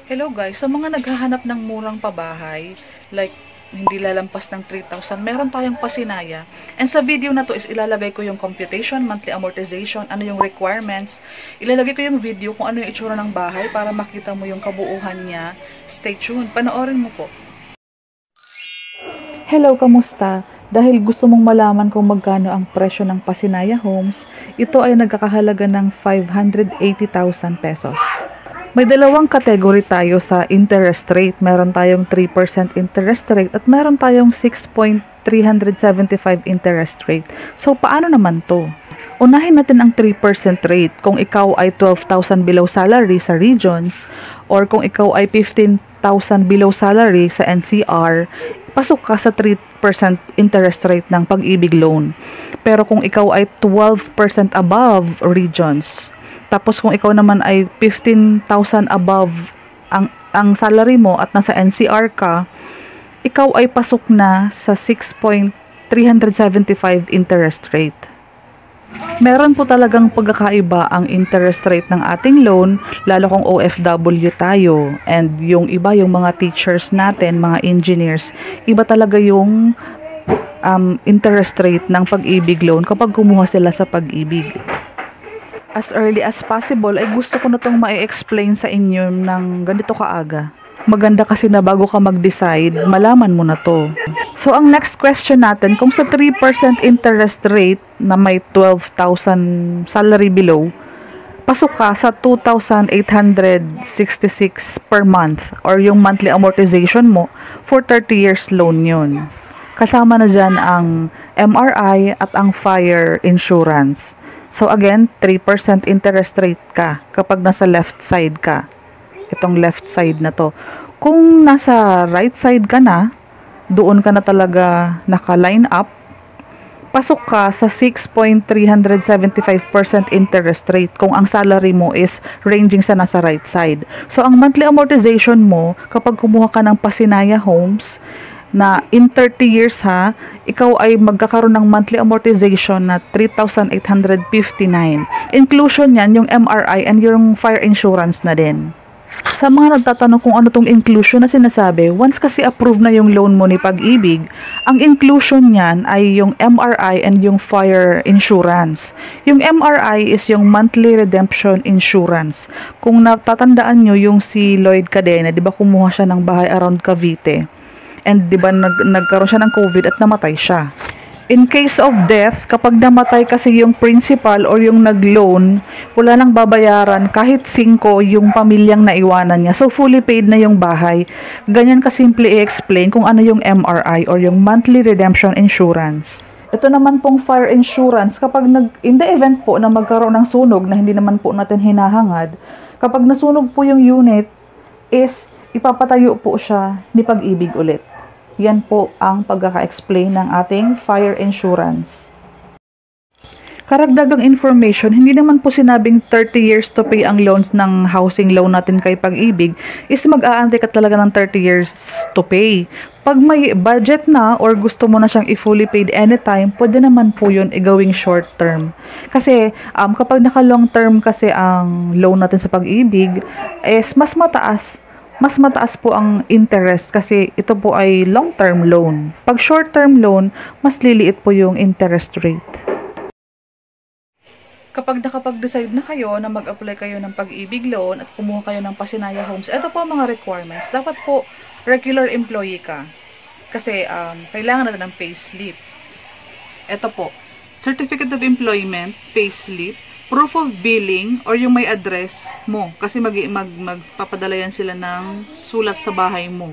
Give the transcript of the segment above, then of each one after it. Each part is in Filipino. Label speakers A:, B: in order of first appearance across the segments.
A: Hello guys, sa mga naghahanap ng murang pabahay, like hindi lalampas ng 3,000, meron tayong pasinaya. And sa video na to is ilalagay ko yung computation, monthly amortization, ano yung requirements. Ilalagay ko yung video kung ano yung itsura ng bahay para makita mo yung kabuuhan niya. Stay tuned, panoorin mo po. Hello, kamusta? Dahil gusto mong malaman kung magkano ang presyo ng Pasinaya Homes, ito ay nagkakahalaga ng 580,000 pesos. May dalawang category tayo sa interest rate. Meron tayong 3% interest rate at meron tayong 6.375 interest rate. So, paano naman to? Unahin natin ang 3% rate. Kung ikaw ay 12,000 below salary sa regions or kung ikaw ay 15,000 below salary sa NCR, pasok ka sa 3% interest rate ng Pag-ibig loan. Pero kung ikaw ay 12% above regions, tapos kung ikaw naman ay 15,000 above ang salary mo at nasa NCR ka, ikaw ay pasok na sa 6.375 interest rate. Meron po talagang pagkakaiba ang interest rate ng ating loan, lalo kung OFW tayo. And yung iba, yung mga teachers natin, mga engineers, iba talaga yung interest rate ng Pag-ibig loan kapag kumuha sila sa Pag-ibig. As early as possible, ay gusto ko na itong ma-explain sa inyo ng ganito kaaga. Maganda kasi na bago ka mag-decide, malaman mo na to. So, ang next question natin, kung sa 3% interest rate na may 12,000 salary below, pasok ka sa 2,866 per month or yung monthly amortization mo for 30 years loan yun. Kasama na dyan ang MRI at ang fire insurance. So again, 3% interest rate ka kapag nasa left side ka. Itong left side na to. Kung nasa right side ka na, doon ka na talaga naka-line up, pasok ka sa 6.375% interest rate kung ang salary mo is ranging sa nasa right side. So ang monthly amortization mo kapag kumuha ka ng Pasinaya Homes, na in 30 years ikaw ay magkakaroon ng monthly amortization na 3,859. Inclusion yan, yung MRI and yung fire insurance na din. Sa mga nagtatanong kung ano tong inclusion na sinasabi, once kasi approve na yung loan mo ni Pag-ibig, ang inclusion niyan ay yung MRI and yung fire insurance. Yung MRI is yung monthly redemption insurance. Kung natatandaan nyo yung si Lloyd Cadena, di ba kumuha siya ng bahay around Cavite? And di ba nagkaroon siya ng COVID at namatay siya. In case of death, kapag namatay kasi yung principal or yung nag-loan, wala nang babayaran kahit 5 yung pamilyang naiwanan niya. So fully paid na yung bahay. Ganyan kasimple i-explain kung ano yung MRI or yung monthly redemption insurance. Ito naman pong fire insurance, kapag in the event po na magkaroon ng sunog na hindi naman po natin hinahangad, kapag nasunog po yung unit, is ipapatayo po siya ni Pag-ibig ulit. Yan po ang pagkaka-explain ng ating fire insurance. Karagdagang information, hindi naman po sinabing 30 years to pay ang loans ng housing loan natin kay Pag-ibig, is mag-aantay ka talaga ng 30 years to pay. Pag may budget na or gusto mo na siyang i-fully paid anytime, pwede naman po yun igawing short term. Kasi kapag naka-long term kasi ang loan natin sa Pag-ibig, is mas mataas po ang interest kasi ito po ay long-term loan. Pag short-term loan, mas liliit po yung interest rate. Kapag nakapag-decide na kayo na mag-apply kayo ng Pag-ibig loan at kumuha kayo ng Pasinaya Homes, ito po ang mga requirements. Dapat po regular employee ka kasi kailangan natin ng payslip. Ito po, Certificate of Employment, payslip, proof of billing or yung may address mo kasi magpapadala yan sila ng sulat sa bahay mo.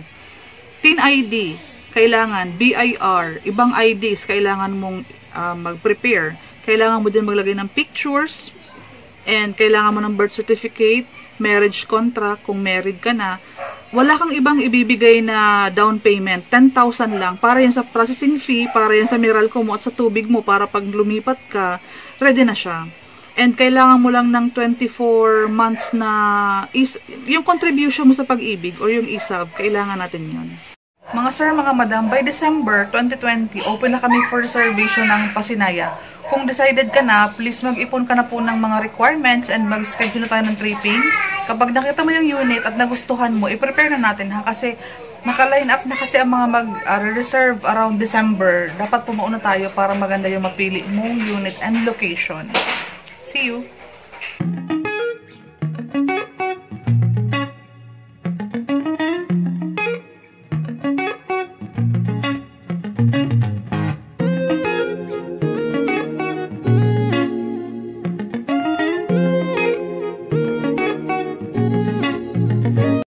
A: TIN ID, kailangan, BIR, ibang IDs kailangan mong mag-prepare. Kailangan mo din maglagay ng pictures and kailangan mo ng birth certificate, marriage contract kung married ka na. Wala kang ibang ibibigay na down payment, 10,000 lang para yan sa processing fee, para yan sa Meralco mo at sa tubig mo para pag lumipat ka, ready na siya. And kailangan mo lang ng 24 months na yung contribution mo sa Pag-ibig or yung ISAB, kailangan natin yun. Mga sir, mga madam, by December 2020, open na kami for reservation ng Pasinaya. kung decided ka na, please mag-ipon ka na po ng mga requirements and mag-schedule na tayo ng tripping. Kapag nakita mo yung unit at nagustuhan mo, i-prepare na natin ha, kasi naka-line up na kasi ang mga mag-reserve around December. Dapat pumauna tayo para maganda yung mapili mong unit and location. See you!